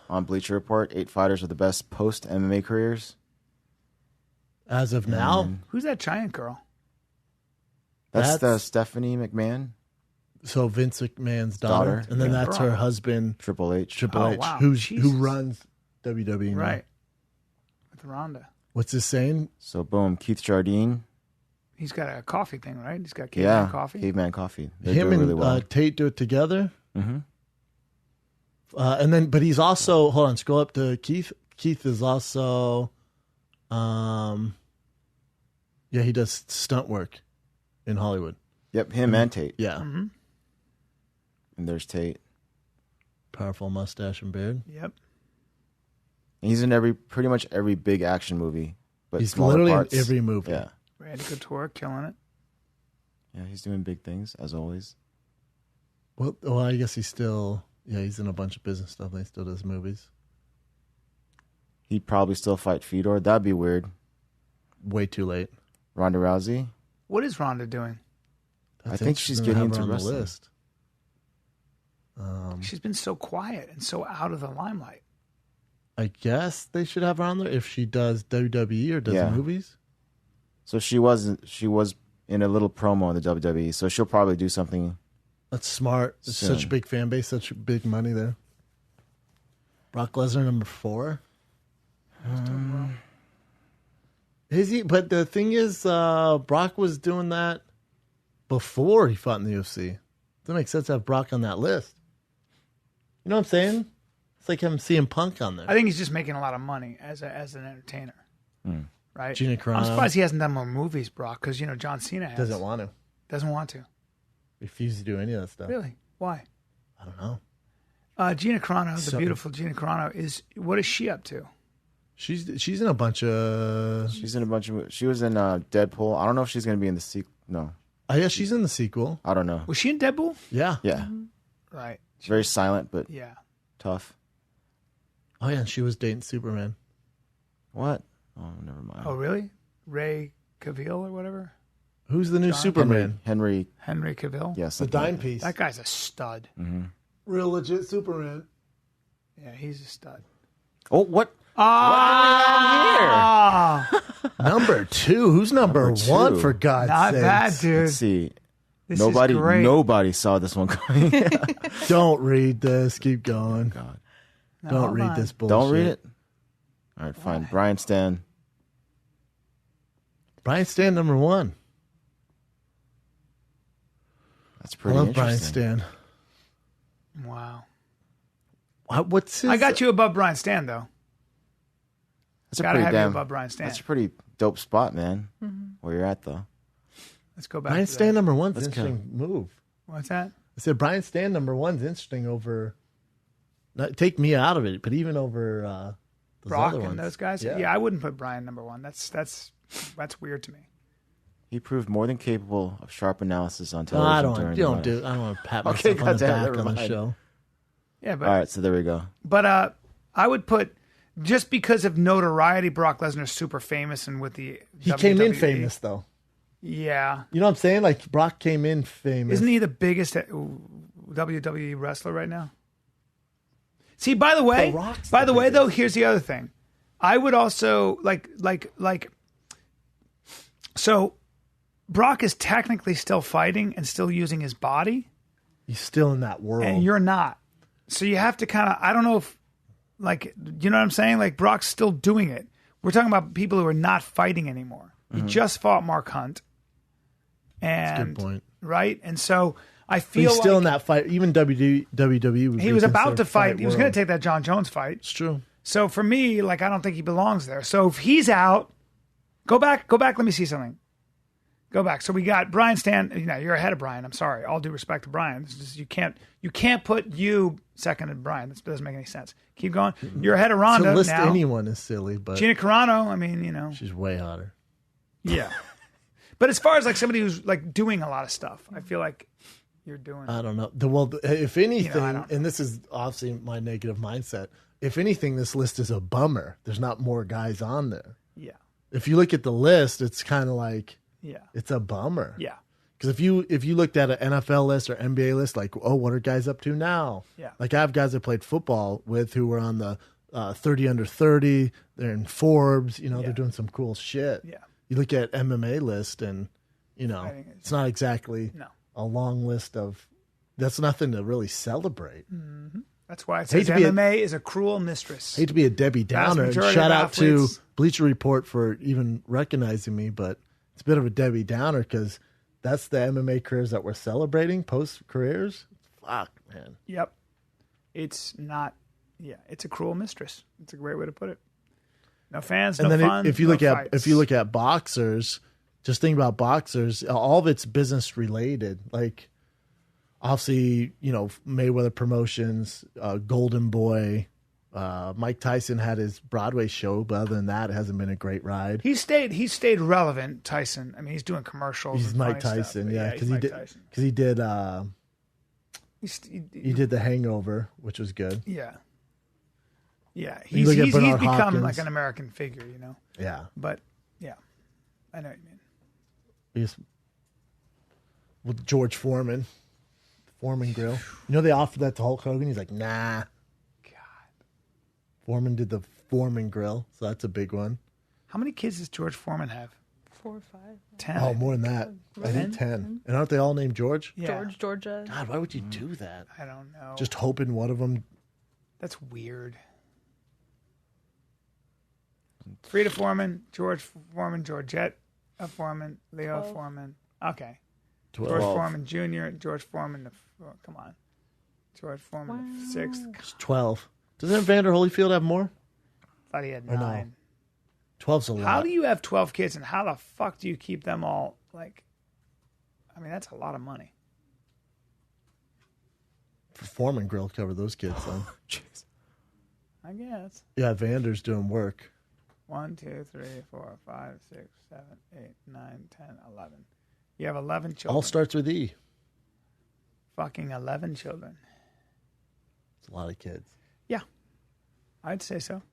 on Bleacher Report. 8 fighters with the best post-MMA careers. As of now? Who's that giant girl? That's the Stephanie McMahon. So Vince McMahon's daughter. And then that's her husband. Triple H. Wow. Who runs WWE now. Right. With Ronda. What's this saying? So boom, Keith Jardine. He's got a coffee thing, right? He's got Caveman Coffee. Caveman Coffee. Him and really well. Tate do it together. Mm-hmm. And then, but he's also, hold on, scroll up to Keith. Keith is also, he does stunt work in Hollywood. Yep, him and Tate. Yeah. Mm-hmm. And there's Tate. Powerful mustache and beard. Yep. And he's in pretty much every big action movie. But he's literally in every movie. Yeah. Randy Couture killing it. Yeah, he's doing big things, as always. Well, I guess he's still, he's in a bunch of business stuff. He still does movies. He'd probably still fight Fedor. That'd be weird. Way too late. Ronda Rousey. What is Ronda doing? I think she's getting into wrestling. List. She's been so quiet and so out of the limelight. I guess they should have her on there if she does WWE or does movies. So she was in a little promo in the WWE, so she'll probably do something. That's smart. It's such a big fan base, such big money there. Brock Lesnar number 4. Is he? But the thing is, Brock was doing that before he fought in the UFC. Doesn't make sense to have Brock on that list. You know what I'm saying? It's like I'm seeing Punk on there. I think he's just making a lot of money as an entertainer. Right? Gina Carano. I'm surprised he hasn't done more movies, Brock, because, John Cena has. Doesn't want to. Doesn't want to. Refuses to do any of that stuff. Really? Why? I don't know. Gina Carano, the beautiful Gina Carano, what is she up to? She's in a bunch of... She was in Deadpool. I don't know if she's going to be in the sequel. No. Oh, yeah, she's in the sequel. I don't know. Was she in Deadpool? Yeah. Yeah. Right. It's very silent, but tough. Oh, yeah, and she was dating Superman. What? Oh, never mind. Oh, really? Ray Cavill or whatever? Who's the new Superman? Henry Cavill? Yes. The dime piece. That guy's a stud. Mm-hmm. Real legit Superman. Yeah, he's a stud. Oh, what? Ah! What do we have here? Number 2. Who's number 1, for God's sake? Not bad, dude. Let's see. This is great. Nobody saw this one coming. Don't read this. Keep going. Oh, God. Don't read this bullshit. Don't read it? All right, fine. Bryan Stann. Bryan Stann, number 1. That's pretty interesting. Bryan Stann. Wow. What's his... I got you above Bryan Stann, though. That's Gotta have you above Bryan Stann. That's a pretty dope spot, man. Where you're at, though. Let's go back. Bryan to Stann, that. number 1's an interesting move. What's that? I said Bryan Stann, number 1's interesting over... Not take me out of it, but even over those Brock other ones. and those guys? Yeah. Yeah, I wouldn't put Bryan number 1. That's weird to me. He proved more than capable of sharp analysis on No, television. I don't want to pat myself Okay, on the goddamn, back never on the mind. show. Yeah, but All right, so there we go. But I would put, just because of notoriety, Brock Lesnar's super famous and with the He WWE. came in famous, though. Yeah. You know what I'm saying? Like, Brock came in famous. Isn't he the biggest WWE wrestler right now? See, by the way, though, here's the other thing. I would also so Brock is technically still fighting and still using his body. He's still in that world. And you're not. So you have to kind of, I don't know if, you know what I'm saying? Like, Brock's still doing it. We're talking about people who are not fighting anymore. He just fought Mark Hunt. And, That's a good point. Right? And so I But feel he's still in that fight. Even WWE would he be was about to considered fight. He was going world. to take that John Jones fight. It's true. So for me, I don't think he belongs there. So if he's out, go back. Let me see something. Go back. So we got Bryan Stann. You're ahead of Bryan. I'm sorry. All due respect to Bryan. It's just, you can't put you second to Bryan. That doesn't make any sense. Keep going. You're ahead of Ronda To list now. anyone is silly, but Gina Carano. she's way hotter. Yeah. But as far as somebody who's doing a lot of stuff, I feel like you're doing. I don't know. If anything, I don't- and this is obviously my negative mindset. If anything, this list is a bummer. There's not more guys on there. Yeah. If you look at the list, it's kind of like Yeah. it's a bummer. Yeah. Because if you looked at an NFL list or NBA list, like, oh, what are guys up to now? Yeah. Like I have guys I played football with who were on the 30 under 30. They're in Forbes. You know, they're doing some cool shit. Yeah. You look at MMA list and, you know, it's not exactly a long list of. That's nothing to really celebrate. Mm-hmm. That's why it says MMA is a cruel mistress. Hate to be a Debbie Downer. Shout out to Bleacher Report for even recognizing me, but it's a bit of a Debbie Downer because that's the MMA careers that we're celebrating, post-careers. Fuck, man. Yep. It's not, it's a cruel mistress. It's a great way to put it. No fans, no fun, if you no fights. If you look at boxers, just think about boxers, all of it's business related. Like, obviously, you know, Mayweather Promotions, Golden Boy, Mike Tyson had his Broadway show, but other than that, it hasn't been a great ride. He stayed relevant, Tyson. I mean, he's doing commercials. He's and Mike funny Tyson, stuff, because he did he did The Hangover, which was good. Yeah. Yeah, he's become Hopkins. Like an American figure, you know. Yeah, but yeah, I know what you mean. With George Foreman Grill, you know they offered that to Hulk Hogan. He's like, nah. God, Foreman did the Foreman Grill, so that's a big one. How many kids does George Foreman have? 4 or 5. 10. Oh, more than that. I think 10. And aren't they all named George? Yeah. Georgia. God, why would you do that? I don't know. Just hoping one of them. That's weird. Frida Foreman, George Foreman, Georgette Foreman, Leo 12. Foreman. Okay. 12. George Foreman Jr., George Foreman, come on. George Foreman, the 6th. It's 12. Doesn't Evander Holyfield have more? I thought he had Or 9. No? 12's a lot. How do you have 12 kids, and how the fuck do you keep them all, like, I mean, that's a lot of money. For Foreman Grill cover those kids, though. Jeez. I guess. Yeah, Vander's doing work. 1, 2, 3, 4, 5, 6, 7, 8, 9, 10, 11. You have 11 children. All starts with E. Fucking 11 children. It's a lot of kids. Yeah. I'd say so.